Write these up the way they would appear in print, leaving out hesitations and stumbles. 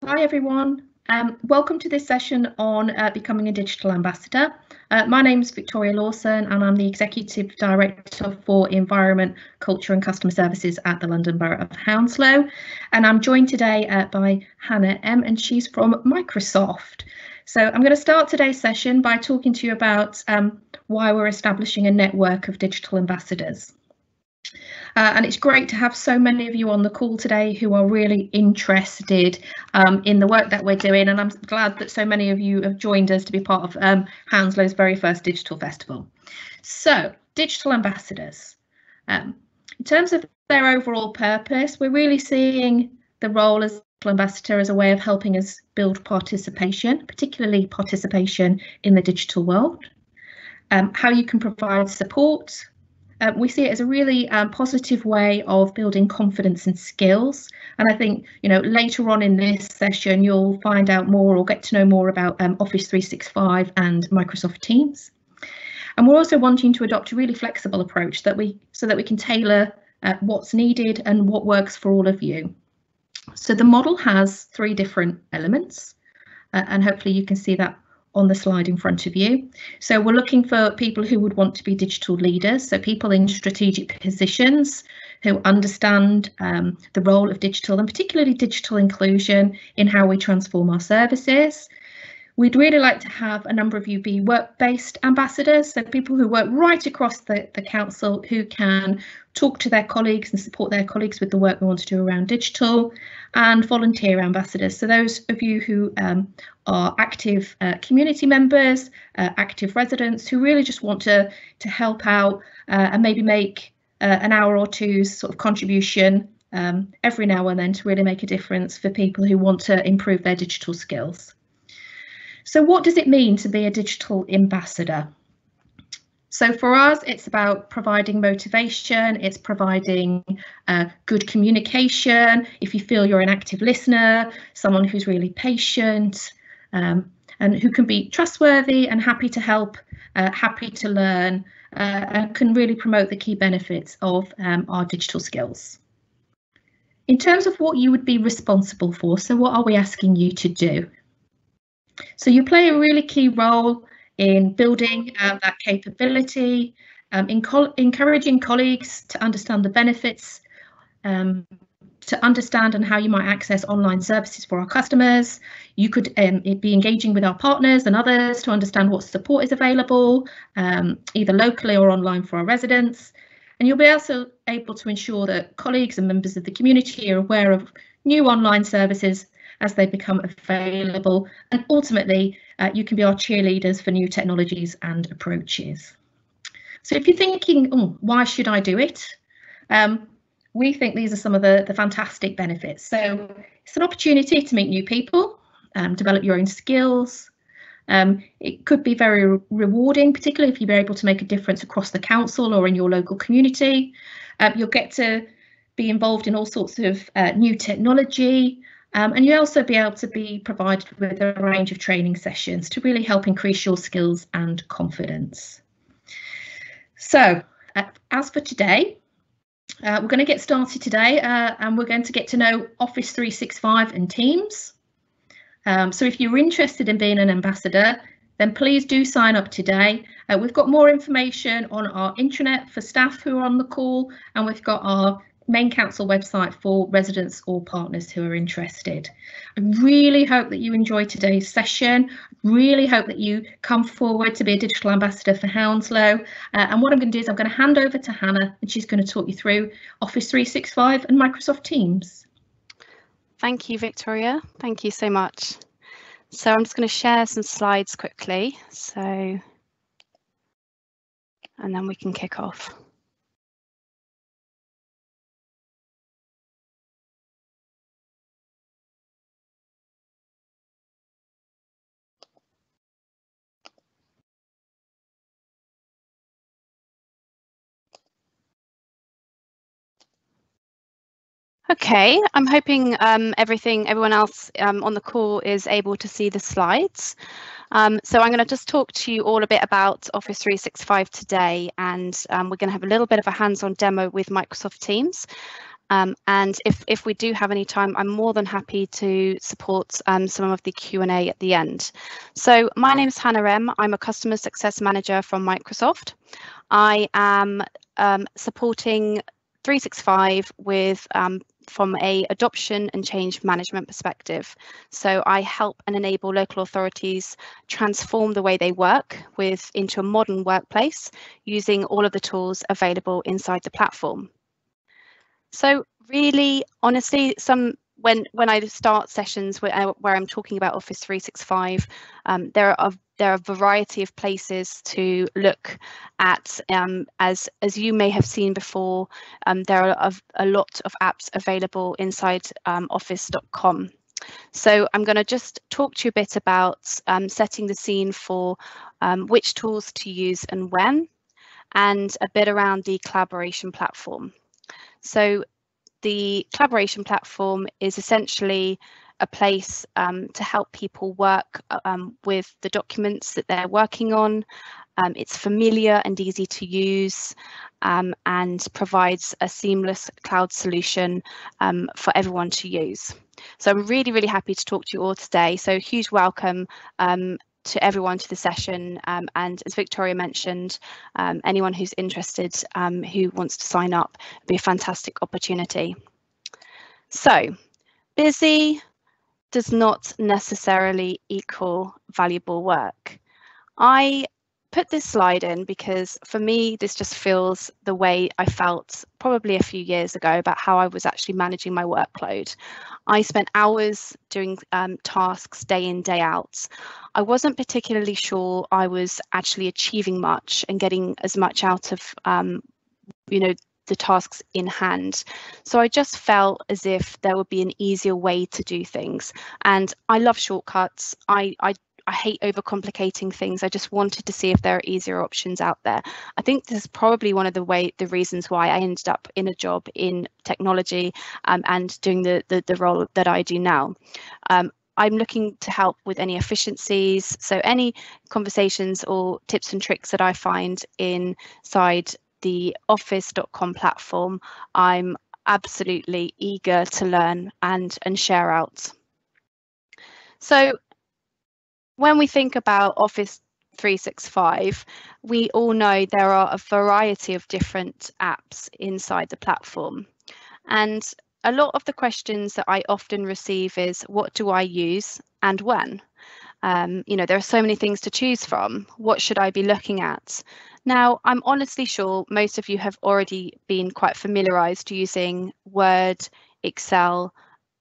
Hi everyone, welcome to this session on becoming a digital ambassador. My name is Victoria Lawson and I'm the Executive Director for Environment, Culture and Customer Services at the London Borough of Hounslow. And I'm joined today by Hannah M, and she's from Microsoft. So I'm going to start today's session by talking to you about why we're establishing a network of digital ambassadors. And it's great to have so many of you on the call today who are really interested in the work that we're doing, and I'm glad that so many of you have joined us to be part of Hounslow's very first digital festival. So, digital ambassadors. In terms of their overall purpose, we're really seeing the role as digital ambassador as a way of helping us build participation, particularly participation in the digital world, how you can provide support. We see it as a really positive way of building confidence and skills. And I think, later on in this session, you'll find out more or get to know more about Office 365 and Microsoft Teams. And we're also wanting to adopt a really flexible approach so that we can tailor what's needed and what works for all of you. So the model has 3 different elements, and hopefully you can see that on the slide in front of you. So we're looking for people who would want to be digital leaders, so people in strategic positions who understand the role of digital and particularly digital inclusion in how we transform our services. We'd really like to have a number of you be work-based ambassadors, so people who work right across the council who can talk to their colleagues and support their colleagues with the work we want to do around digital, and volunteer ambassadors, so those of you who are active community members, active residents who really just want to help out and maybe make an hour or two's sort of contribution every now and then to really make a difference for people who want to improve their digital skills. So what does it mean to be a digital ambassador? So for us, it's about providing motivation, it's providing good communication. If you feel you're an active listener, someone who's really patient and who can be trustworthy and happy to help, happy to learn, and can really promote the key benefits of our digital skills. In terms of what you would be responsible for, so what are we asking you to do? So you play a really key role in building that capability, encouraging colleagues to understand the benefits, to understand and how you might access online services for our customers. You could be engaging with our partners and others to understand what support is available, either locally or online for our residents. And you'll be also able to ensure that colleagues and members of the community are aware of new online services as they become available, and ultimately you can be our cheerleaders for new technologies and approaches. So if you're thinking, oh, why should I do it? We think these are some of the fantastic benefits. So it's an opportunity to meet new people, develop your own skills. It could be very rewarding, particularly if you're able to make a difference across the council or in your local community. You'll get to be involved in all sorts of new technology. And you'll also be able to be provided with a range of training sessions to really help increase your skills and confidence. So as for today, we're going to get started today and we're going to get to know Office 365 and Teams. So if you're interested in being an ambassador, then please do sign up today. We've got more information on our intranet for staff who are on the call, and we've got our main council website for residents or partners who are interested. I really hope that you enjoy today's session. Really hope that you come forward to be a digital ambassador for Hounslow. And what I'm going to do is I'm going to hand over to Hannah, and she's going to talk you through Office 365 and Microsoft Teams. Thank you, Victoria. Thank you so much. So I'm just going to share some slides quickly. And then we can kick off. Okay, I'm hoping everyone else on the call is able to see the slides. So I'm going to just talk to you all a bit about Office 365 today, and we're going to have a little bit of a hands-on demo with Microsoft Teams. And if we do have any time, I'm more than happy to support some of the Q&A at the end. So my name is Hannah M. I'm a Customer Success Manager from Microsoft. I am supporting 365 with from a adoption and change management perspective. So I help and enable local authorities transform the way they work into a modern workplace using all of the tools available inside the platform. So really, honestly, when I start sessions where I'm talking about Office 365, there are a variety of places to look at. As you may have seen before, there are a lot of apps available inside Office.com. So I'm going to just talk to you a bit about setting the scene for which tools to use and when, and a bit around the collaboration platform. So the collaboration platform is essentially a place to help people work with the documents that they're working on. It's familiar and easy to use and provides a seamless cloud solution for everyone to use. So I'm really, really happy to talk to you all today. So huge welcome to everyone to the session, and as Victoria mentioned, anyone who's interested who wants to sign up, it'd be a fantastic opportunity. So busy does not necessarily equal valuable work. I put this slide in because for me this just feels the way I felt probably a few years ago about how I was actually managing my workload. I spent hours doing tasks day in, day out. I wasn't particularly sure I was actually achieving much and getting as much out of the tasks in hand. So I just felt as if there would be an easier way to do things. And I love shortcuts. I hate overcomplicating things. I just wanted to see if there are easier options out there. I think this is probably one of the reasons why I ended up in a job in technology and doing the role that I do now. I'm looking to help with any efficiencies. So any conversations or tips and tricks that I find inside the Office.com platform, I'm absolutely eager to learn and share out. So when we think about Office 365, we all know there are a variety of different apps inside the platform. And a lot of the questions that I often receive is, what do I use and when? There are so many things to choose from. What should I be looking at? Now, I'm honestly sure most of you have already been quite familiarized using Word, Excel,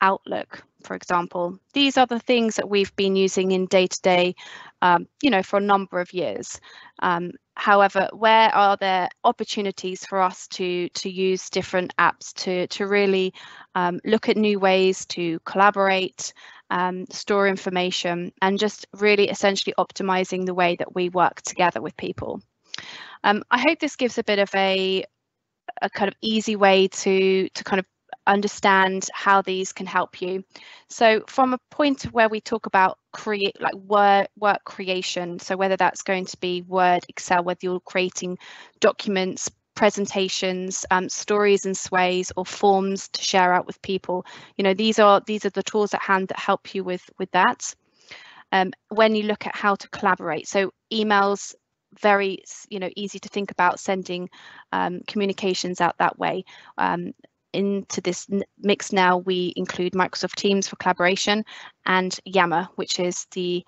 Outlook, for example. These are the things that we've been using in day-to-day, for a number of years. However, where are there opportunities for us to use different apps to really look at new ways to collaborate, store information, and just really essentially optimizing the way that we work together with people? I hope this gives a bit of a kind of easy way to kind of understand how these can help you. So from a point where we talk about work creation, so whether that's going to be Word, Excel, whether you're creating documents, presentations, stories and sways, or forms to share out with people, these are the tools at hand that help you with that. When you look at how to collaborate, so emails, very easy to think about sending communications out that way. Into this mix now we include Microsoft Teams for collaboration and Yammer, which is the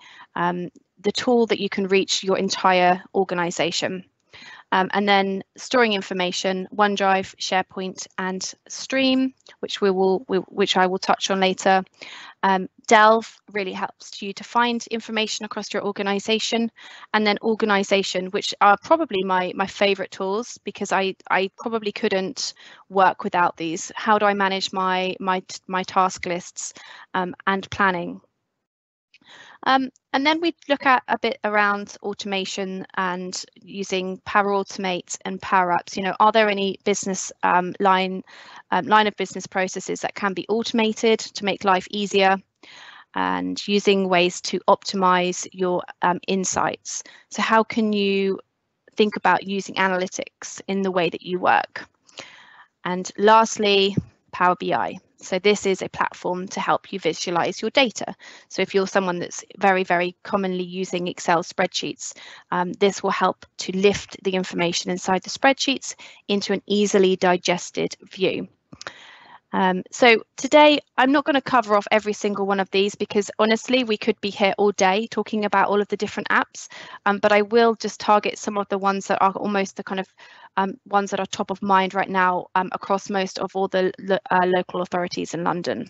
tool that you can reach your entire organization. And then storing information, OneDrive, SharePoint, and Stream, which I will touch on later. Delve really helps you to find information across your organization, and then organization, which are probably my favorite tools, because I probably couldn't work without these. How do I manage my task lists and planning? And then we look at a bit around automation and using Power Automate and Power Apps. Are there any business line of business processes that can be automated to make life easier, and using ways to optimize your insights? So how can you think about using analytics in the way that you work? And lastly, Power BI. So this is a platform to help you visualize your data. So if you're someone that's very, very commonly using Excel spreadsheets, this will help to lift the information inside the spreadsheets into an easily digested view. So today I'm not going to cover off every single one of these because honestly we could be here all day talking about all of the different apps, but I will just target some of the ones that are almost the kind of ones that are top of mind right now across most of all the local authorities in London.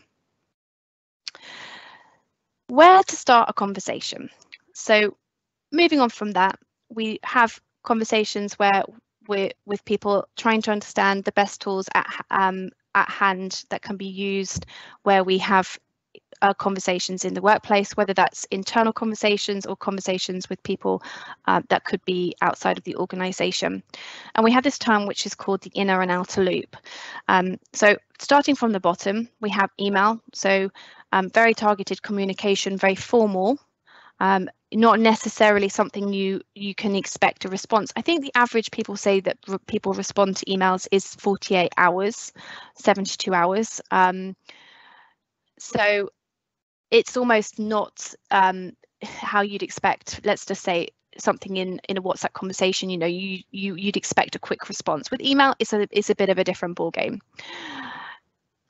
Where to start a conversation? So moving on from that, we have conversations where we're with people trying to understand the best tools at hand that can be used, where we have conversations in the workplace, whether that's internal conversations or conversations with people that could be outside of the organisation. And we have this term which is called the inner and outer loop. So starting from the bottom, we have email, so very targeted communication, very formal. Not necessarily something you can expect a response. I think the average people say that people respond to emails is 48 hours, 72 hours. So it's almost not how you'd expect, let's just say, something in a WhatsApp conversation, you know, you'd expect a quick response. With email, it's a bit of a different ballgame.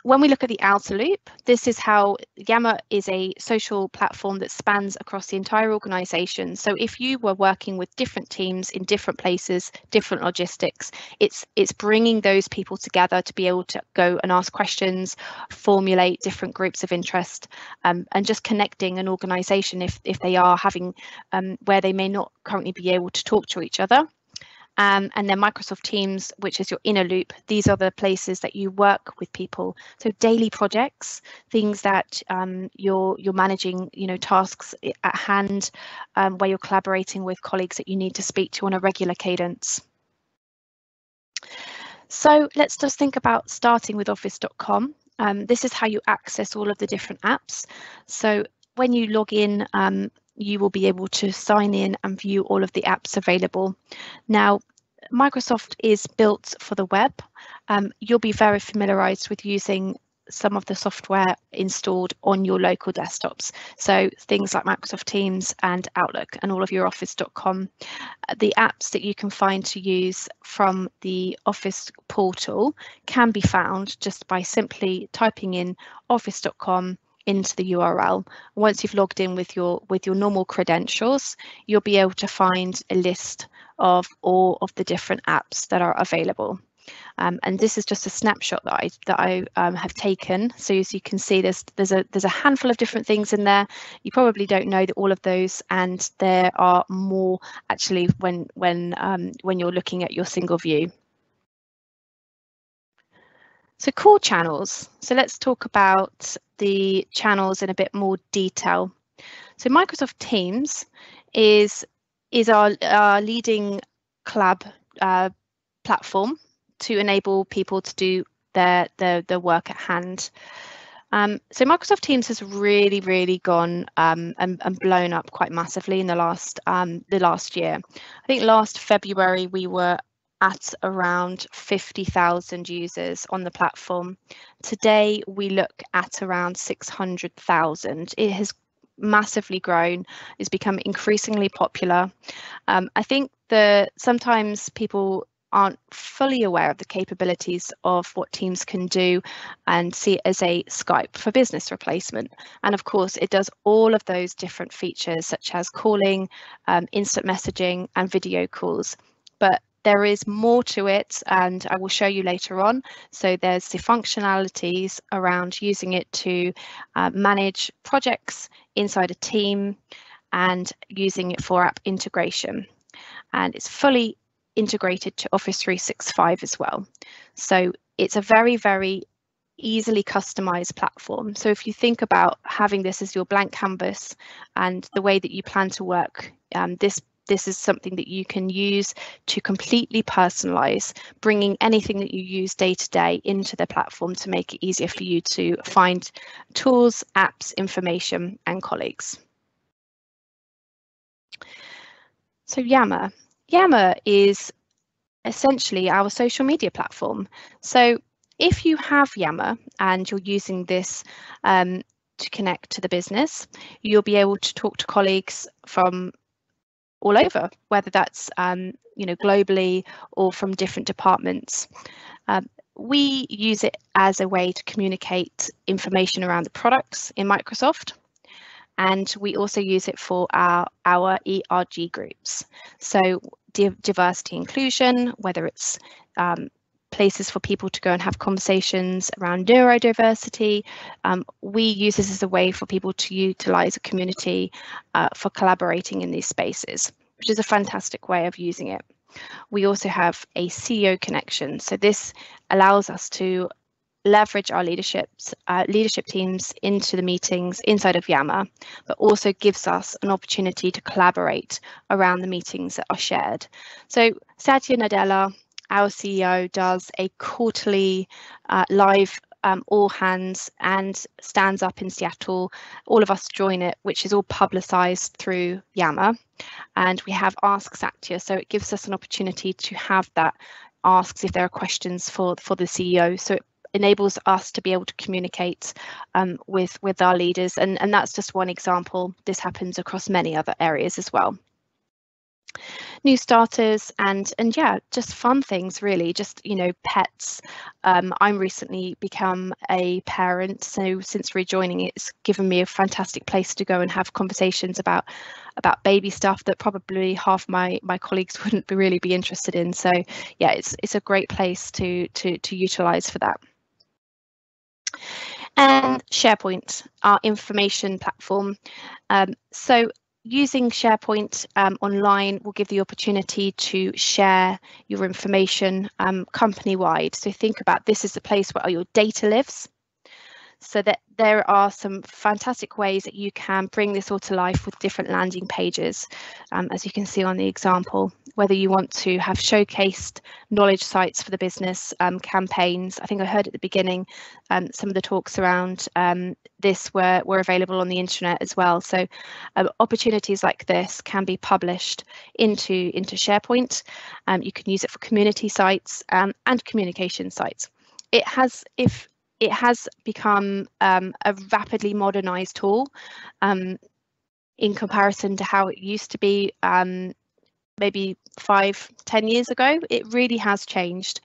When we look at the outer loop, this is how Yammer is a social platform that spans across the entire organisation. So if you were working with different teams in different places, different logistics, it's bringing those people together to be able to go and ask questions, formulate different groups of interest, and just connecting an organisation if they are having where they may not currently be able to talk to each other. And then Microsoft Teams, which is your inner loop. These are the places that you work with people. So daily projects, things that you're managing, you know, tasks at hand, where you're collaborating with colleagues that you need to speak to on a regular cadence. So let's just think about starting with Office.com. This is how you access all of the different apps. So when you log in, you will be able to sign in and view all of the apps available. Now, Microsoft is built for the web. You'll be very familiarized with using some of the software installed on your local desktops. So things like Microsoft Teams and Outlook and all of your Office.com. The apps that you can find to use from the Office portal can be found just by simply typing in Office.com into the URL. Once you've logged in with your normal credentials, you'll be able to find a list of all of the different apps that are available. And this is just a snapshot that I have taken. So as you can see, there's a handful of different things in there. You probably don't know that all of those, and there are more actually when you're looking at your single view. So core channels. So let's talk about the channels in a bit more detail. So Microsoft Teams is our leading collab platform to enable people to do their work at hand. So Microsoft Teams has really gone and blown up quite massively in the last year. I think last February we were at around 50,000 users on the platform. Today we look at around 600,000. It has massively grown, it's become increasingly popular. I think sometimes people aren't fully aware of the capabilities of what Teams can do and see it as a Skype for business replacement. And of course, it does all of those different features such as calling, instant messaging and video calls. But there is more to it, and I will show you later on. So there's the functionalities around using it to manage projects inside a team and using it for app integration. And it's fully integrated to Office 365 as well. So it's a very easily customized platform. So if you think about having this as your blank canvas and the way that you plan to work, this is something that you can use to completely personalize, bringing anything that you use day to day into the platform to make it easier for you to find tools, apps, information, and colleagues. So Yammer. Yammer is essentially our social media platform. So if you have Yammer and you're using this to connect to the business, you'll be able to talk to colleagues from all over, whether that's globally or from different departments. We use it as a way to communicate information around the products in Microsoft, and we also use it for our ERG groups. So diversity inclusion, whether it's places for people to go and have conversations around neurodiversity. We use this as a way for people to utilize a community for collaborating in these spaces, which is a fantastic way of using it. We also have a CEO connection. So this allows us to leverage our leadership teams into the meetings inside of Yammer, but also gives us an opportunity to collaborate around the meetings that are shared. So Satya Nadella, our CEO, does a quarterly live all hands and stands up in Seattle. All of us join it, which is all publicized through Yammer. And we have Ask Satya, so it gives us an opportunity to have that asks if there are questions for the CEO. So it enables us to be able to communicate with our leaders, and that's just one example. This happens across many other areas as well. New starters and yeah, just fun things really, just pets. I'm recently become a parent, so since rejoining it's given me a fantastic place to go and have conversations about baby stuff that probably half my colleagues wouldn't really be interested in. So yeah, it's a great place to utilize for that. And Sharepoint, our information platform. So using Sharepoint online will give the opportunity to share your information company-wide. So think about this as a place where your data lives. So that there are some fantastic ways that you can bring this all to life with different landing pages, as you can see on the example, whether you want to have showcased knowledge sites for the business, campaigns. I think I heard at the beginning some of the talks around this were available on the internet as well. So opportunities like this can be published into SharePoint. You can use it for community sites and communication sites. It has become a rapidly modernized tool in comparison to how it used to be maybe 5-10 years ago. It really has changed.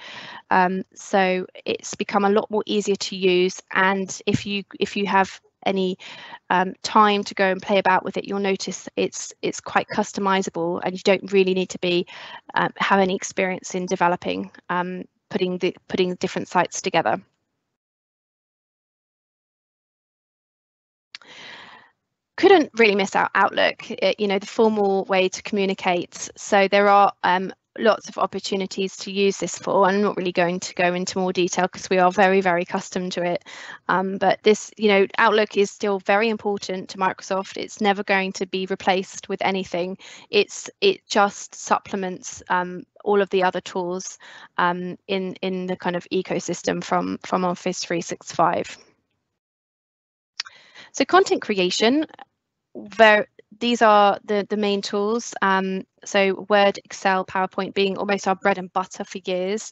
So it's become a lot more easier to use, and if you have any time to go and play about with it, you'll notice it's quite customizable, and you don't really need to be have any experience in developing putting different sites together. Couldn't really miss out Outlook, the formal way to communicate. So there are lots of opportunities to use this for. I'm not really going to go into more detail because we are very, very accustomed to it. But this, Outlook is still very important to Microsoft. It's never going to be replaced with anything. It just supplements all of the other tools in the kind of ecosystem from Office 365. So content creation, these are the main tools. So Word, Excel, PowerPoint being almost our bread and butter for years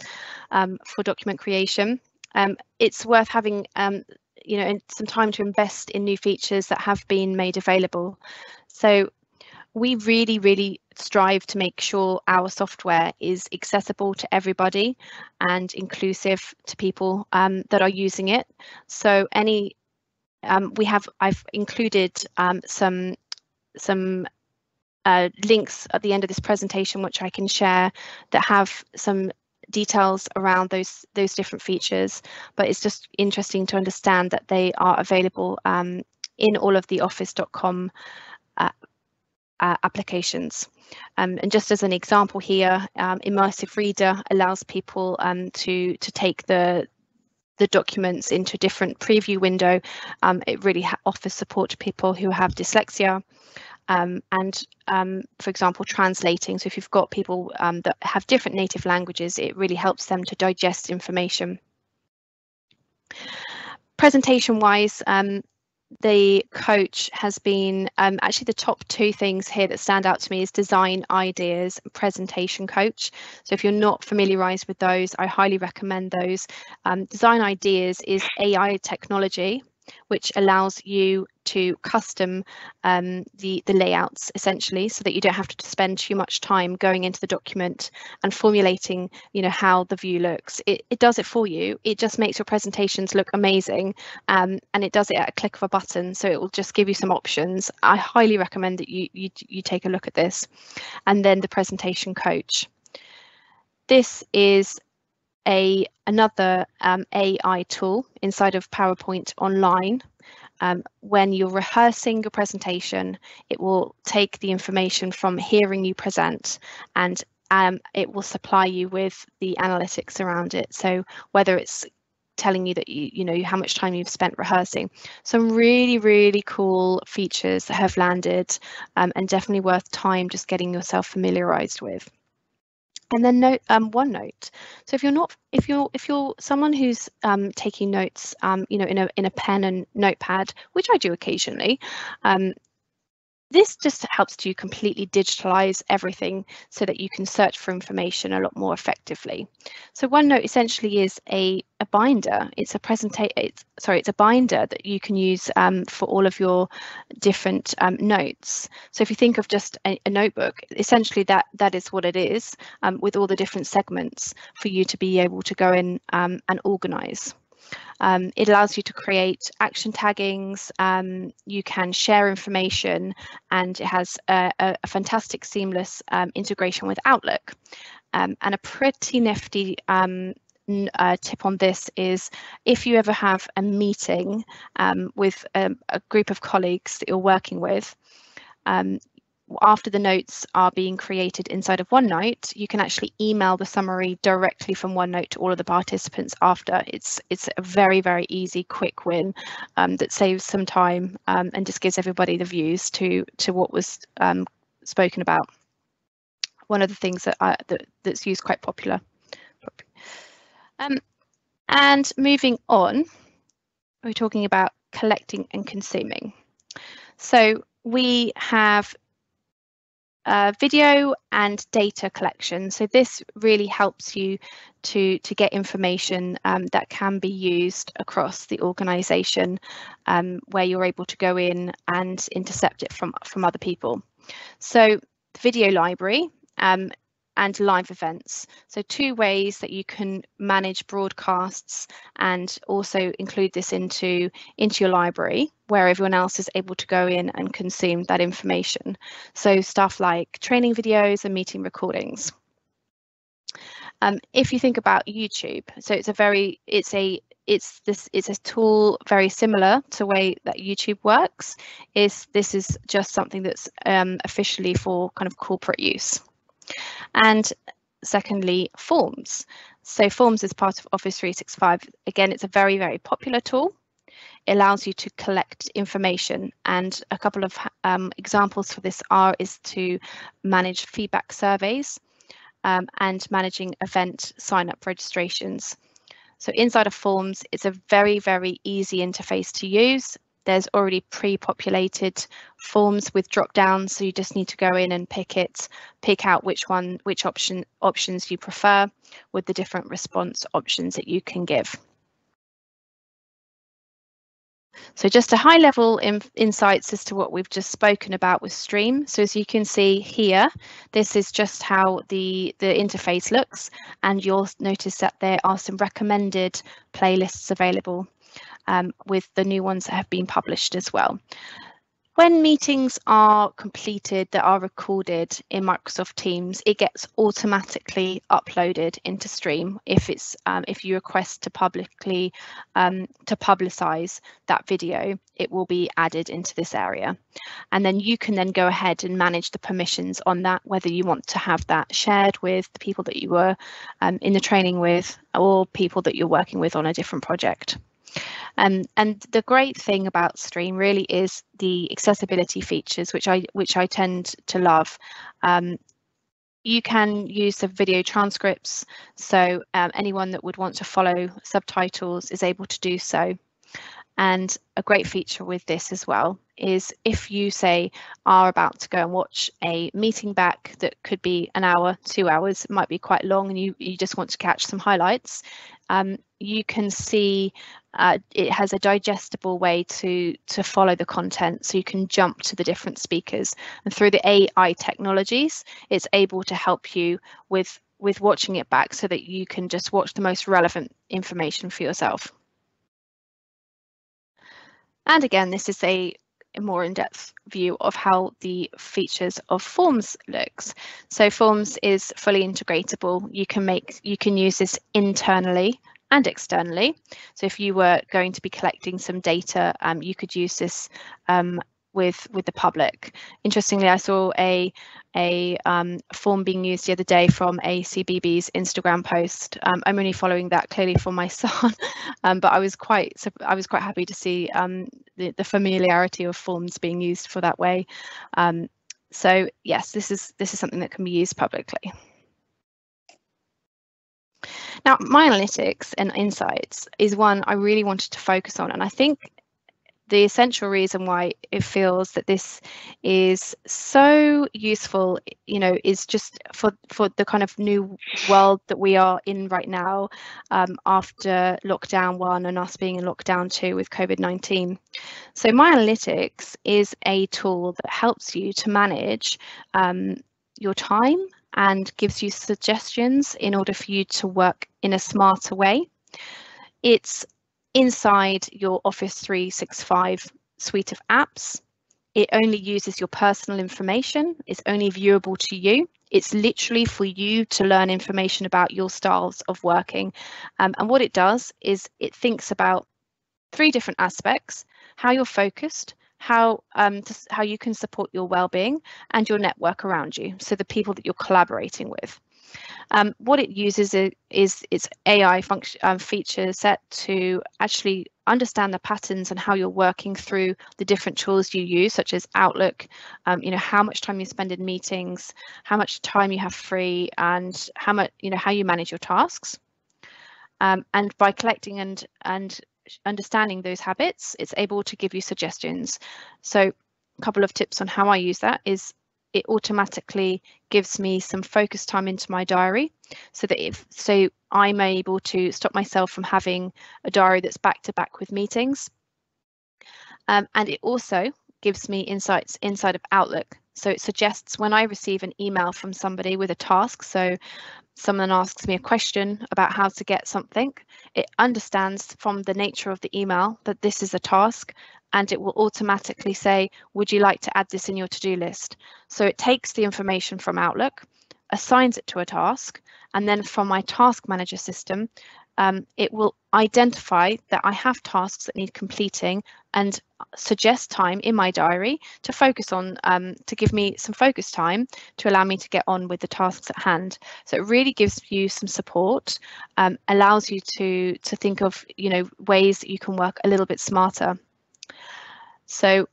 for document creation. It's worth having some time to invest in new features that have been made available. So we really strive to make sure our software is accessible to everybody and inclusive to people that are using it. So I've included some links at the end of this presentation, which I can share, that have some details around those different features. But it's just interesting to understand that they are available in all of the Office.com applications. And just as an example here, Immersive Reader allows people to take the documents into a different preview window. It really offers support to people who have dyslexia, and for example, translating. So if you've got people that have different native languages, it really helps them to digest information. Presentation wise, the coach has been actually the top two things here that stand out to me is design ideas and presentation coach. So if you're not familiarized with those, I highly recommend those. Design ideas is AI technology, which allows you to custom the layouts essentially, so that you don't have to spend too much time going into the document and formulating, you know, how the view looks. It does it for you. It just makes your presentations look amazing, and it does it at a click of a button. So it will just give you some options. I highly recommend that you take a look at this. And then the presentation coach. This is another AI tool inside of PowerPoint Online. When you're rehearsing your presentation, it will take the information from hearing you present, and it will supply you with the analytics around it. So whether it's telling you that you know how much time you've spent rehearsing. Some really cool features that have landed, and definitely worth time just getting yourself familiarized with. And then OneNote. So if you're someone who's taking notes, you know, in a pen and notepad, which I do occasionally, this just helps you completely digitalize everything so that you can search for information a lot more effectively. So OneNote essentially is a binder. It's a binder that you can use for all of your different notes. So if you think of just a notebook, essentially that is what it is, with all the different segments for you to be able to go in and organize. It allows you to create action taggings, you can share information, and it has a fantastic seamless integration with Outlook. And a pretty nifty tip on this is if you ever have a meeting with a group of colleagues that you're working with, after the notes are being created inside of OneNote, you can actually email the summary directly from OneNote to all of the participants after. It's a very easy, quick win that saves some time and just gives everybody the views to what was spoken about. One of the things that's used quite popular. And moving on, we're talking about collecting and consuming. So we have video and data collection. So this really helps you to get information that can be used across the organization, where you're able to go in and intercept it from other people. So the video library and live events. So two ways that you can manage broadcasts and also include this into your library, where everyone else is able to go in and consume that information. So stuff like training videos and meeting recordings. If you think about YouTube, so it's a tool very similar to the way that YouTube works. This is just something that's officially for kind of corporate use. And secondly, Forms. So Forms is part of Office 365. Again, it's a very popular tool. It allows you to collect information, and a couple of examples for this is to manage feedback surveys and managing event sign-up registrations. So inside of Forms, it's a very easy interface to use. There's already pre-populated forms with drop downs, so you just need to go in and pick out which options you prefer with the different response options that you can give. So just a high level insights as to what we've just spoken about with Stream. So as you can see here, this is just how the interface looks, and you'll notice that there are some recommended playlists available with the new ones that have been published as well. When meetings are completed that are recorded in Microsoft Teams, it gets automatically uploaded into Stream if you request to publicize that video, it will be added into this area. And then you can then go ahead and manage the permissions on that, whether you want to have that shared with the people that you were in the training with, or people that you're working with on a different project. And the great thing about Stream really is the accessibility features, which I tend to love. You can use the video transcripts, so anyone that would want to follow subtitles is able to do so. And a great feature with this as well is if you say are about to go and watch a meeting back that could be an hour, 2 hours, it might be quite long, and you just want to catch some highlights, you can see it has a digestible way to follow the content, so you can jump to the different speakers, and through the AI technologies it's able to help you with watching it back so that you can just watch the most relevant information for yourself. And again, this is a more in-depth view of how the features of Forms looks. So Forms is fully integratable. You can use this internally and externally. So if you were going to be collecting some data, you could use this with the public. Interestingly, I saw a form being used the other day from a CBB's Instagram post. I'm only following that clearly for my son, but I was quite happy to see the familiarity of forms being used for that way. So yes, this is something that can be used publicly. Now, my analytics and insights is one I really wanted to focus on, and I think the essential reason why it feels that this is so useful, is just for the kind of new world that we are in right now, after lockdown 1 and us being in lockdown 2 with COVID-19. So My Analytics is a tool that helps you to manage your time and gives you suggestions in order for you to work in a smarter way. It's inside your Office 365 suite of apps. It only uses your personal information. It's only viewable to you. It's literally for you to learn information about your styles of working. And what it does is it thinks about 3 different aspects: how you're focused, how you can support your well-being, and your network around you, so the people that you're collaborating with. What it uses is its AI feature set to actually understand the patterns and how you're working through the different tools you use, such as Outlook, how much time you spend in meetings, how much time you have free, and how you manage your tasks. And by collecting and understanding those habits, it's able to give you suggestions. So a couple of tips on how I use that is it automatically gives me some focus time into my diary, so that I'm able to stop myself from having a diary that's back to back with meetings. And it also gives me insights inside of Outlook. So it suggests when I receive an email from somebody with a task, so someone asks me a question about how to get something, it understands from the nature of the email that this is a task, and it will automatically say, would you like to add this in your to-do list? So it takes the information from Outlook, assigns it to a task, and then from my task manager system, it will identify that I have tasks that need completing and suggest time in my diary to focus on, to give me some focus time to allow me to get on with the tasks at hand. So it really gives you some support, allows you to think of ways that you can work a little bit smarter. So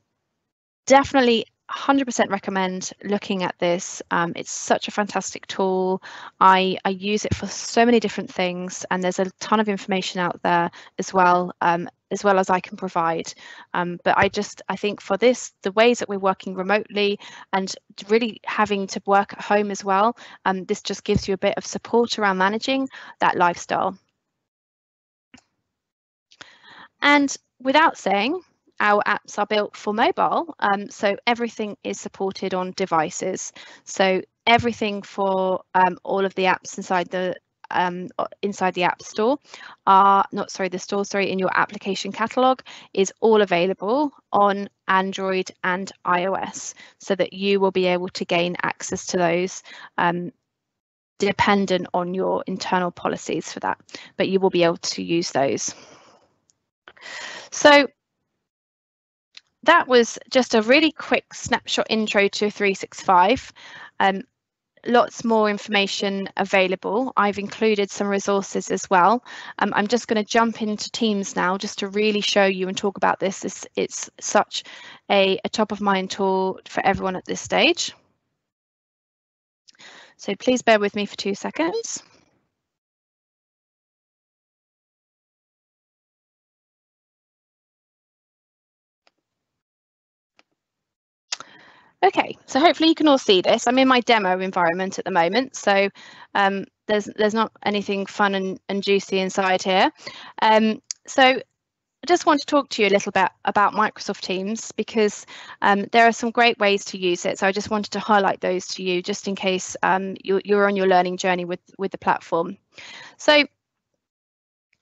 definitely 100% recommend looking at this. It's such a fantastic tool. I use it for so many different things, and there's a ton of information out there as well as I can provide. But I think for this, the ways that we're working remotely and really having to work at home as well, this just gives you a bit of support around managing that lifestyle. And without saying, our apps are built for mobile, so everything is supported on devices. So everything for all of the apps inside the App Store in your application catalog is all available on Android and iOS, so that you will be able to gain access to those dependent on your internal policies for that, but you will be able to use those. So that was just a really quick snapshot intro to 365. Lots more information available. I've included some resources as well. I'm just going to jump into Teams now just to really show you and talk about this. It's such a top of mind tool for everyone at this stage. So please bear with me for 2 seconds. Okay, so hopefully you can all see this. I'm in my demo environment at the moment, so there's not anything fun and juicy inside here. So I just want to talk to you a little bit about Microsoft Teams, because there are some great ways to use it. So I just wanted to highlight those to you, just in case you're on your learning journey with the platform. So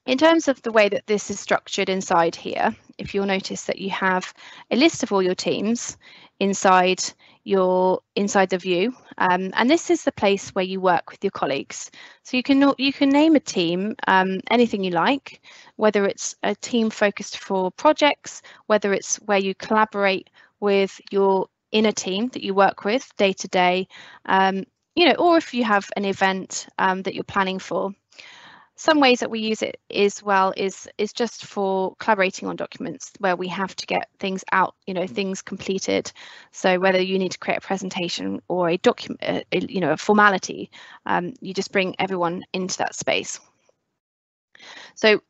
in terms of the way that this is structured inside here, if you'll notice that you have a list of all your teams inside the view, and this is the place where you work with your colleagues. So you can name a team anything you like, whether it's a team focused for projects, whether it's where you collaborate with your inner team that you work with day to day, or if you have an event that you're planning for. Some ways that we use it as well is just for collaborating on documents where we have to get things out, things completed. So whether you need to create a presentation or a document, a formality, you just bring everyone into that space. So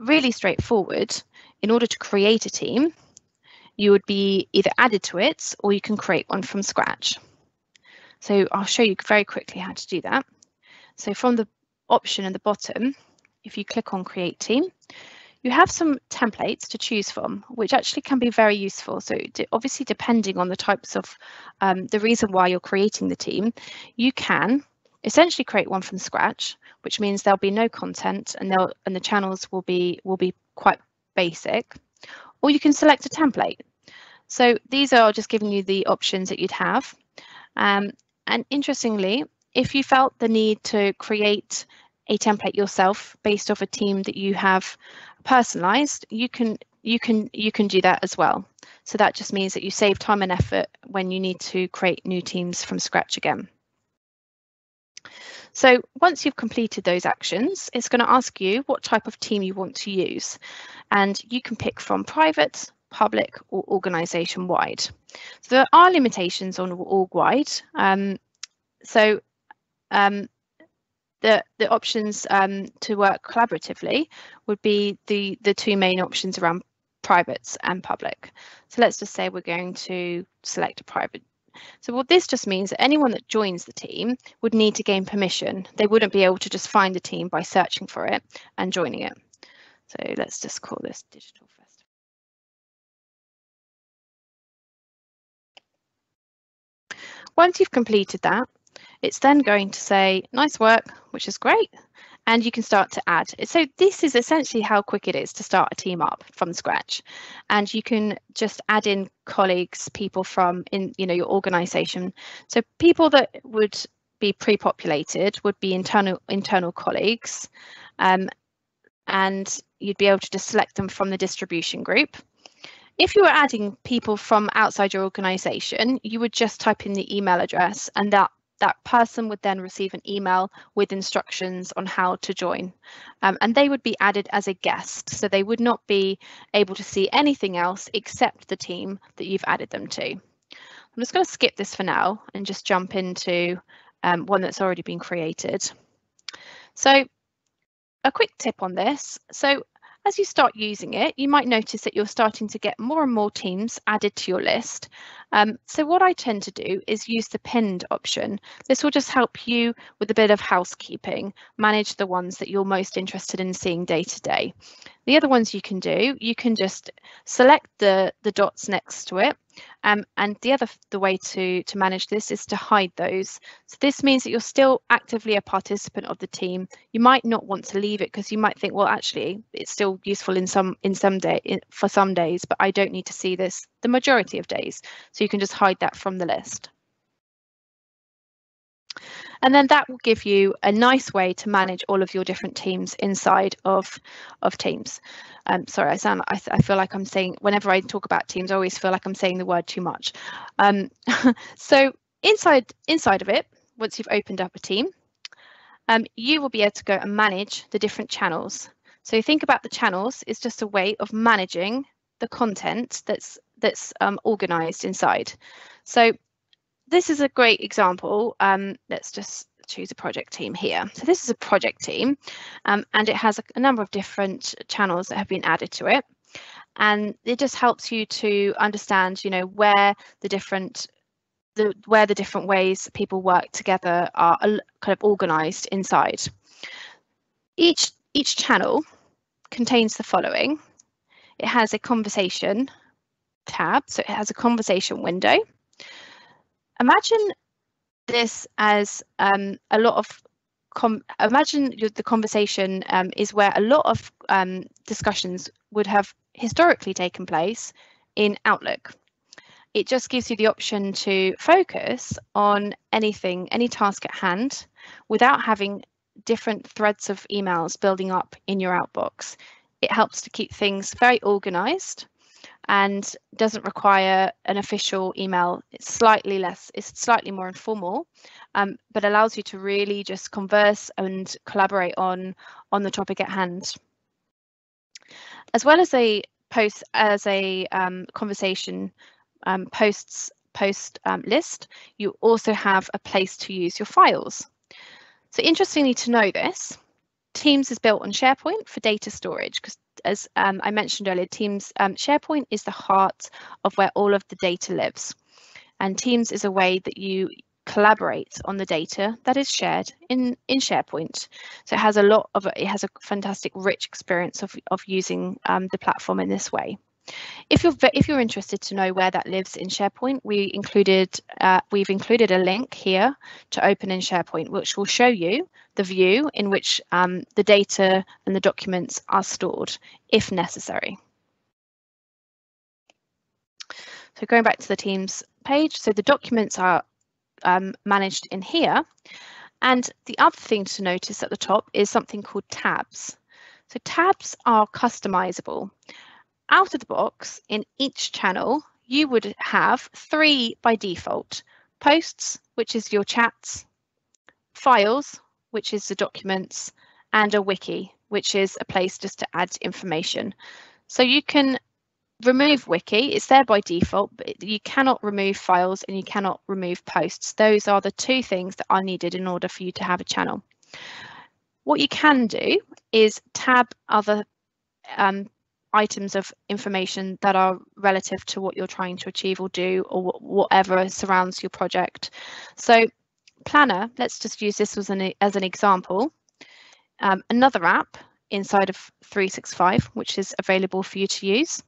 really straightforward. In order to create a team, you would be either added to it or you can create one from scratch. So I'll show you very quickly how to do that. So from the option at the bottom, if you click on Create Team, you have some templates to choose from, which actually can be very useful. So obviously, depending on the types of the reason why you're creating the team, you can essentially create one from scratch, which means there'll be no content and the channels will be quite basic, or you can select a template. So these are just giving you the options that you'd have. And interestingly, if you felt the need to create a template yourself based off a team that you have personalized, you can do that as well. So that just means that you save time and effort when you need to create new teams from scratch again. So once you've completed those actions, it's going to ask you what type of team you want to use, and you can pick from private, public, or organization wide. So there are limitations on org wide. The options to work collaboratively would be the two main options around privates and public. So let's just say we're going to select a private. So what this just means that anyone that joins the team would need to gain permission. They wouldn't be able to just find the team by searching for it and joining it. So let's just call this Digital Festival. Once you've completed that, it's then going to say, nice work, which is great, and you can start to add. So this is essentially how quick it is to start a team up from scratch. And you can just add in colleagues, people from your organization. So people that would be pre-populated would be internal colleagues, and you'd be able to just select them from the distribution group. If you were adding people from outside your organization, you would just type in the email address, and that person would then receive an email with instructions on how to join, and they would be added as a guest, so they would not be able to see anything else except the team that you've added them to. I'm just going to skip this for now and just jump into one that's already been created. So a quick tip on this. So as you start using it, you might notice that you're starting to get more and more teams added to your list. So what I tend to do is use the pinned option. This will just help you with a bit of housekeeping, manage the ones that you're most interested in seeing day to day. The other ones you can do, you can just select the dots next to it. And the way to manage this is to hide those. So this means that you're still actively a participant of the team. You might not want to leave it because you might think, well, actually, it's still useful for some days, but I don't need to see this the majority of days. So you can just hide that from the list. And then that will give you a nice way to manage all of your different teams inside of Teams. Sorry, I feel like I'm saying, whenever I talk about Teams, I always feel like I'm saying the word too much. So inside of it, once you've opened up a team, you will be able to go and manage the different channels. So think about the channels is just a way of managing the content that's organized inside. So this is a great example. Let's just choose a project team here. So this is a project team, and it has a number of different channels that have been added to it. and it just helps you to understand, you know, where the different ways people work together are kind of organized inside. Each channel contains the following. It has a conversation tab, so it has a conversation window. Imagine this as a lot of imagine the conversation is where a lot of discussions would have historically taken place in Outlook. It just gives you the option to focus on any task at hand without having different threads of emails building up in your outbox. It helps to keep things very organized and doesn't require an official email. It's slightly more informal, but allows you to really just converse and collaborate on the topic at hand. As well as a post conversation post list, you also have a place to use your files. So interestingly to know this, Teams is built on Sharepoint for data storage, because as I mentioned earlier, Teams Sharepoint is the heart of where all of the data lives, and Teams is a way that you collaborate on the data that is shared in Sharepoint. So it has a fantastic, rich experience of using the platform in this way. If you're interested to know where that lives in SharePoint, we've included a link here to open in SharePoint, which will show you the view in which the data and the documents are stored, if necessary. So going back to the Teams page, so the documents are managed in here. And the other thing to notice at the top is something called tabs. So tabs are customizable. Out of the box, in each channel, you would have 3 by default: posts, which is your chats, files, which is the documents, and a wiki, which is a place just to add information. So you can remove wiki, it's there by default, but you cannot remove files and you cannot remove posts. Those are the 2 things that are needed in order for you to have a channel. What you can do is tab other items of information that are relative to what you're trying to achieve or do, or whatever surrounds your project. So Planner, let's just use this as an example. Another app inside of 365, which is available for you to use,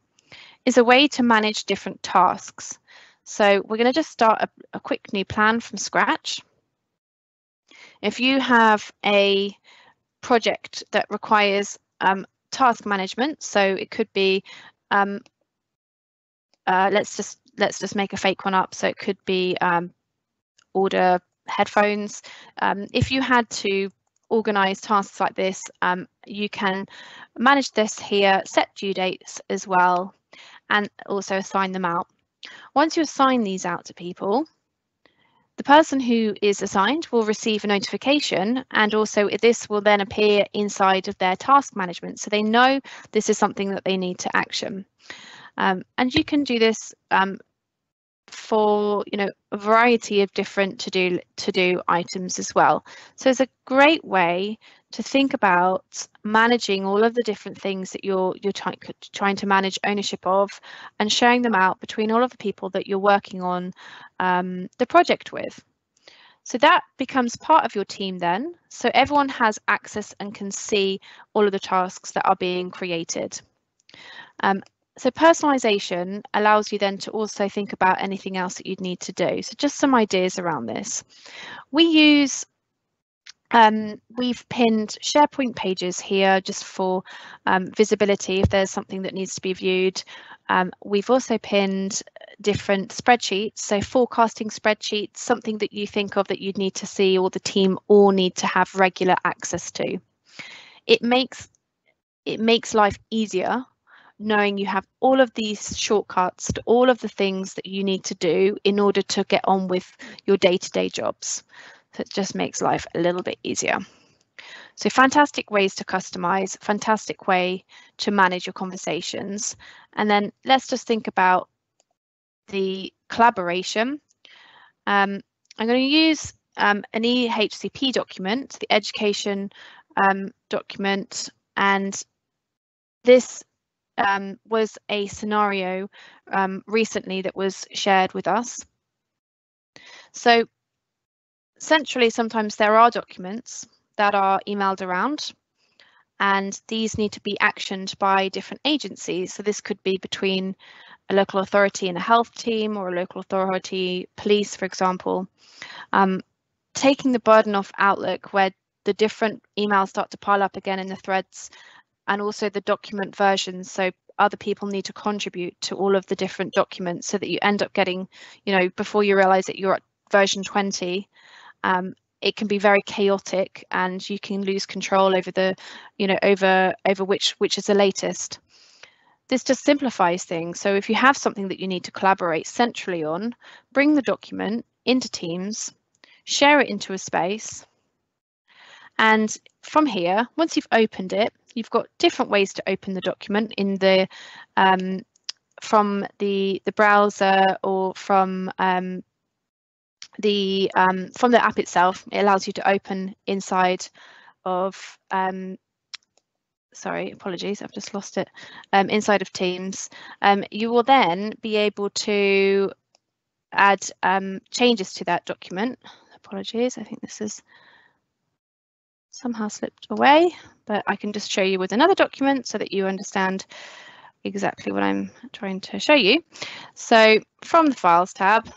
is a way to manage different tasks. So we're going to just start a quick new plan from scratch. If you have a project that requires task management, so it could be let's just make a fake one up, so it could be order headphones. If you had to organize tasks like this, you can manage this here, set due dates as well, and also assign them out. Once you assign these out to people, the person who is assigned will receive a notification, and also this will then appear inside of their task management, so they know this is something that they need to action. And you can do this for a variety of different to-do items as well. So it's a great way to think about managing all of the different things that you're trying to manage ownership of, and sharing them out between all of the people that you're working on the project with. So that becomes part of your team then, so everyone has access and can see all of the tasks that are being created. So personalization allows you then to also think about anything else that you'd need to do. So just some ideas around this. We've pinned SharePoint pages here just for visibility if there's something that needs to be viewed. We've also pinned different spreadsheets, so forecasting spreadsheets, something that you think of that you'd need to see or the team all need to have regular access to. It makes life easier knowing you have all of these shortcuts to all of the things that you need to do in order to get on with your day-to-day jobs. So it just makes life a little bit easier. So fantastic ways to customize, fantastic way to manage your conversations. And then let's just think about the collaboration. I'm going to use an EHCP document, the education document, and this was a scenario recently that was shared with us. So centrally, sometimes there are documents that are emailed around, and these need to be actioned by different agencies. So this could be between a local authority and a health team, or a local authority, police, for example. Taking the burden off Outlook, where the different emails start to pile up again in the threads, and also the document versions. So other people need to contribute to all of the different documents, so that you end up getting, before you realize that you're at version 20, it can be very chaotic, and you can lose control over the, over which is the latest. This just simplifies things. So if you have something that you need to collaborate centrally on, bring the document into Teams, share it into a space, and from here, once you've opened it, you've got different ways to open the document in the from the browser, or from the app itself. It allows you to open inside of sorry, apologies, I've just lost it. Inside of Teams, you will then be able to add changes to that document. Apologies, I think this has somehow slipped away, but I can just show you with another document so that you understand exactly what I'm trying to show you. So from the Files tab,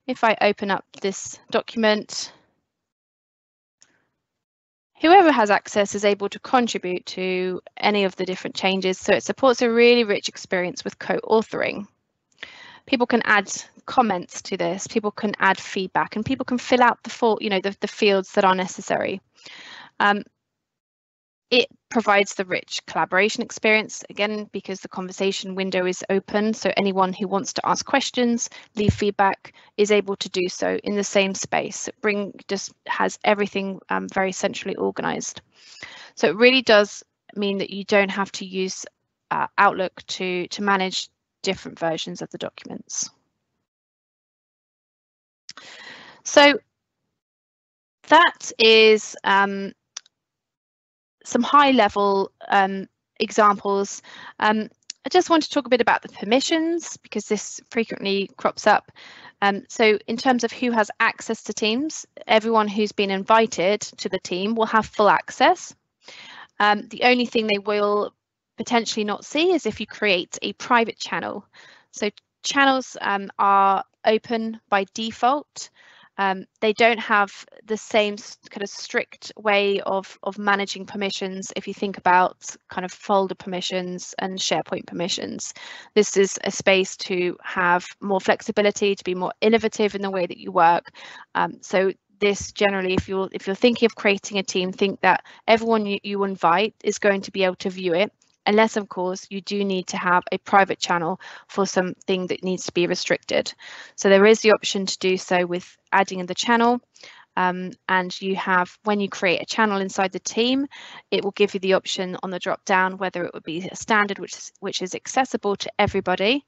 if I open up this document, whoever has access is able to contribute to any of the different changes, so it supports a really rich experience with co-authoring. People can add comments to this, people can add feedback, and people can fill out the fields that are necessary. It provides the rich collaboration experience, again, because the conversation window is open, so anyone who wants to ask questions, leave feedback, is able to do so in the same space. It just has everything very centrally organized. So it really does mean that you don't have to use Outlook to manage different versions of the documents. So that is some high-level examples. I just want to talk a bit about the permissions, because this frequently crops up. So in terms of who has access to Teams, everyone who's been invited to the team will have full access. The only thing they will potentially not see is if you create a private channel. So channels are open by default. They don't have the same kind of strict way of managing permissions if you think about kind of folder permissions and SharePoint permissions. This is a space to have more flexibility, to be more innovative in the way that you work. So this generally, if you're thinking of creating a team, think that everyone you invite is going to be able to view it, unless of course you do need to have a private channel for something that needs to be restricted. So there is the option to do so with adding in the channel, and you have, when you create a channel inside the team, it will give you the option on the drop down whether it would be a standard, which is accessible to everybody,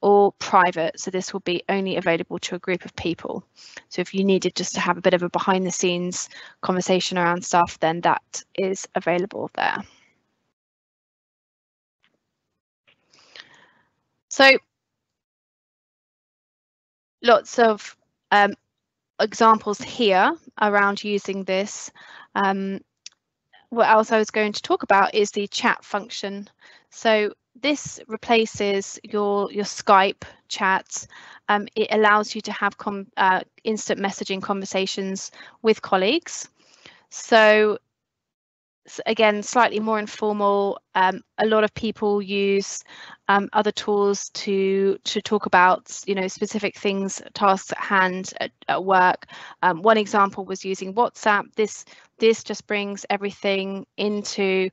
or private, so this will be only available to a group of people. So if you needed just to have a bit of a behind the scenes conversation around stuff, then that is available there. So lots of examples here around using this. What else I was going to talk about is the chat function. So this replaces your Skype chat. It allows you to have instant messaging conversations with colleagues. So again, slightly more informal. A lot of people use other tools to talk about, specific things, tasks at hand at work. One example was using WhatsApp. This just brings everything into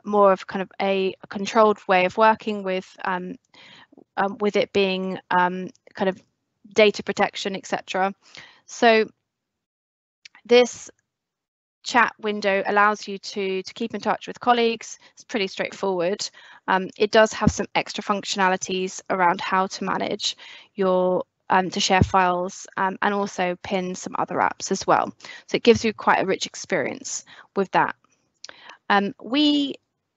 more of kind of a controlled way of working with it being kind of data protection, etc. So this chat window allows you to keep in touch with colleagues. It's pretty straightforward. It does have some extra functionalities around how to manage your to share files and also pin some other apps as well. So it gives you quite a rich experience with that. We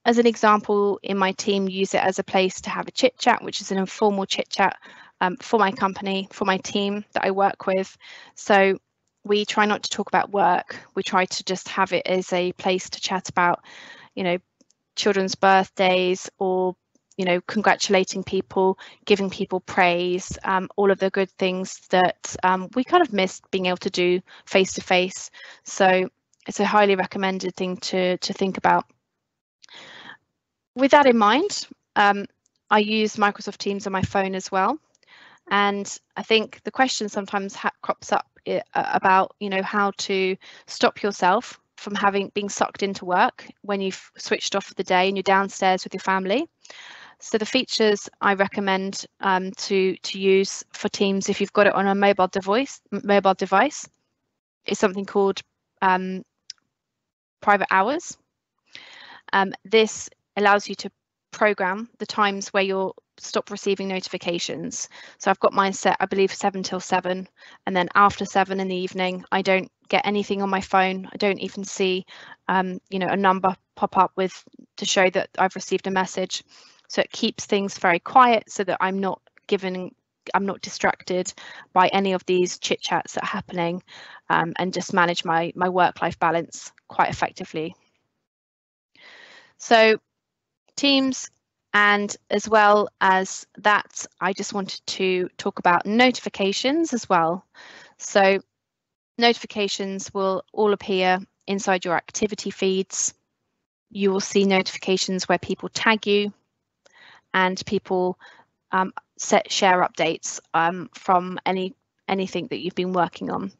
as an example, in my team, use it as a place to have a chit chat, which is an informal chit chat for my company, for my team that I work with. So we try not to talk about work. We try to just have it as a place to chat about, you know, children's birthdays, or, you know, congratulating people, giving people praise, all of the good things that we kind of missed being able to do face to face. So it's a highly recommended thing to think about. With that in mind, I use Microsoft Teams on my phone as well. And I think the question sometimes crops up about, you know, how to stop yourself from being sucked into work when you've switched off for the day and you're downstairs with your family. So the features I recommend to use for Teams, if you've got it on a mobile device, is something called private hours. This allows you to program the times where you'll stop receiving notifications. So I've got mine set, I believe, 7 till 7, and then after 7 in the evening, I don't get anything on my phone. I don't even see, you know, a number pop up to show that I've received a message. So it keeps things very quiet so that I'm not distracted by any of these chit chats that are happening, and just manage my work-life balance quite effectively. So Teams, and as well as that, I just wanted to talk about notifications as well. So notifications will all appear inside your activity feeds. You will see notifications where people tag you, and people share updates from anything that you've been working on.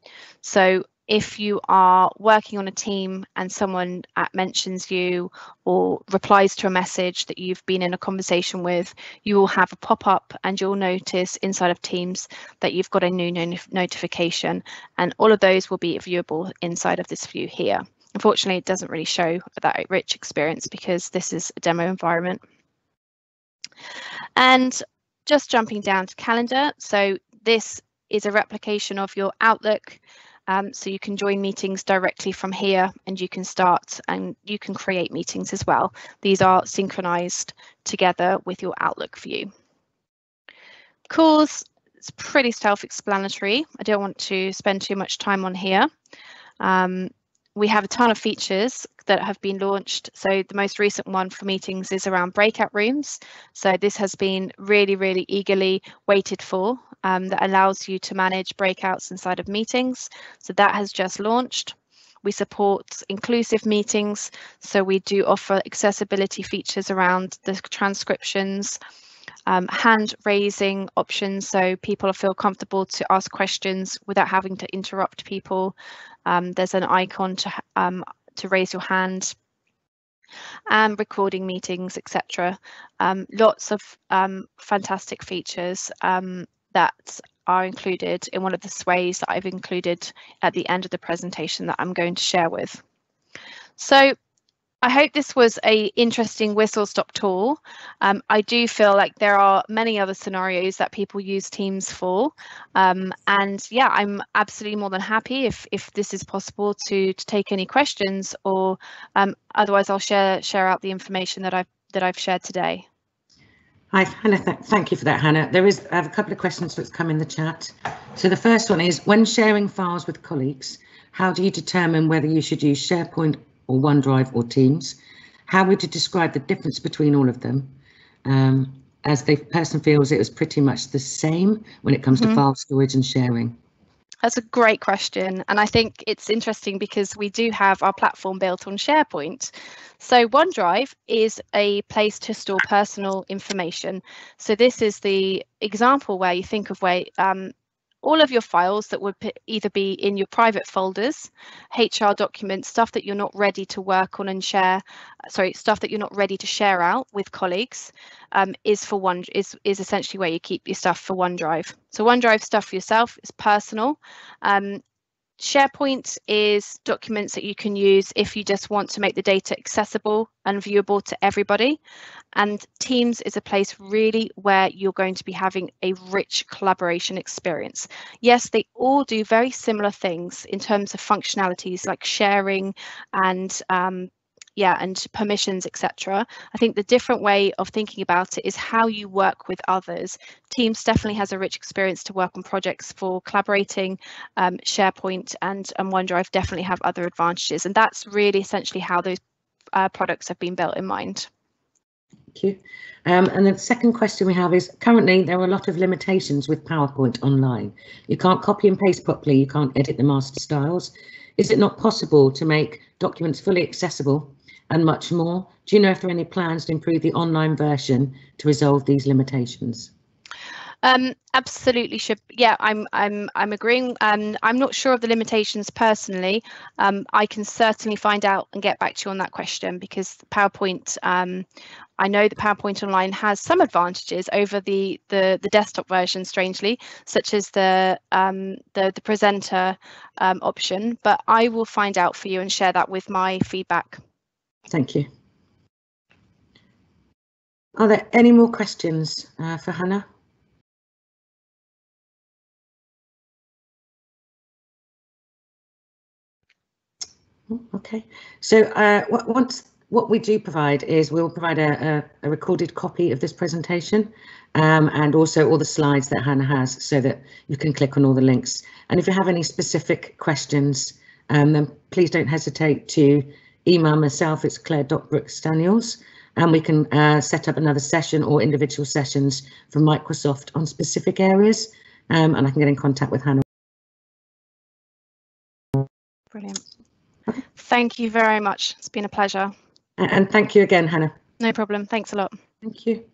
So if you are working on a team and someone mentions you or replies to a message that you've been in a conversation with, you will have a pop-up and you'll notice inside of Teams that you've got a new notification, and all of those will be viewable inside of this view here. Unfortunately, it doesn't really show that rich experience because this is a demo environment. And just jumping down to calendar, so this is a replication of your Outlook. So you can join meetings directly from here, and you can start and you can create meetings as well. These are synchronized together with your Outlook view. Calls, it's pretty self-explanatory. I don't want to spend too much time on here. We have a ton of features that have been launched. So the most recent one for meetings is around breakout rooms. So this has been really, really eagerly waited for, that allows you to manage breakouts inside of meetings. So that has just launched. We support inclusive meetings. So we do offer accessibility features around the transcriptions, hand raising options, so people feel comfortable to ask questions without having to interrupt people. There's an icon to raise your hand, and recording meetings, etc. Lots of fantastic features that are included in one of the sways that I've included at the end of the presentation that I'm going to share with. So I hope this was an interesting whistle-stop tour. I do feel like there are many other scenarios that people use Teams for. And yeah, I'm absolutely more than happy if this is possible to take any questions, or otherwise I'll share out the information that I've shared today. Hi, Hannah. Thank you for that, Hannah. I have a couple of questions that's come in the chat. So the first one is, when sharing files with colleagues, how do you determine whether you should use SharePoint or OneDrive or Teams? How would you describe the difference between all of them? As the person feels it was pretty much the same when it comes to file storage and sharing. That's a great question, and I think it's interesting because we do have our platform built on SharePoint. So OneDrive is a place to store personal information. So this is the example where you think of where all of your files that would either be in your private folders, HR documents, stuff that you're not ready to work on and share, stuff that you're not ready to share out with colleagues, is essentially where you keep your stuff for OneDrive. So OneDrive stuff for yourself is personal. SharePoint is documents that you can use if you just want to make the data accessible and viewable to everybody. And Teams is a place really where you're going to be having a rich collaboration experience. Yes, they all do very similar things in terms of functionalities like sharing and and permissions, etc. I think the different way of thinking about it is how you work with others. Teams definitely has a rich experience to work on projects for collaborating. SharePoint and OneDrive definitely have other advantages, and that's really essentially how those products have been built in mind. Thank you. And the second question we have is, currently there are a lot of limitations with PowerPoint online. You can't copy and paste properly, you can't edit the master styles. Is it not possible to make documents fully accessible and much more? Do you know if there are any plans to improve the online version to resolve these limitations? Absolutely should. Yeah, I'm agreeing. I'm not sure of the limitations personally. I can certainly find out and get back to you on that question, because PowerPoint, I know the PowerPoint Online has some advantages over the desktop version, strangely, such as the presenter option. But I will find out for you and share that with my feedback. Thank you. Are there any more questions for Hannah? Okay, so what we do provide is we'll provide a recorded copy of this presentation, and also all the slides that Hannah has, so that you can click on all the links. And if you have any specific questions, then please don't hesitate to email myself. It's claire.brooks-daniels, and we can set up another session or individual sessions from Microsoft on specific areas, and I can get in contact with Hannah. Brilliant. Thank you very much. It's been a pleasure. And thank you again, Hannah. No problem. Thanks a lot. Thank you.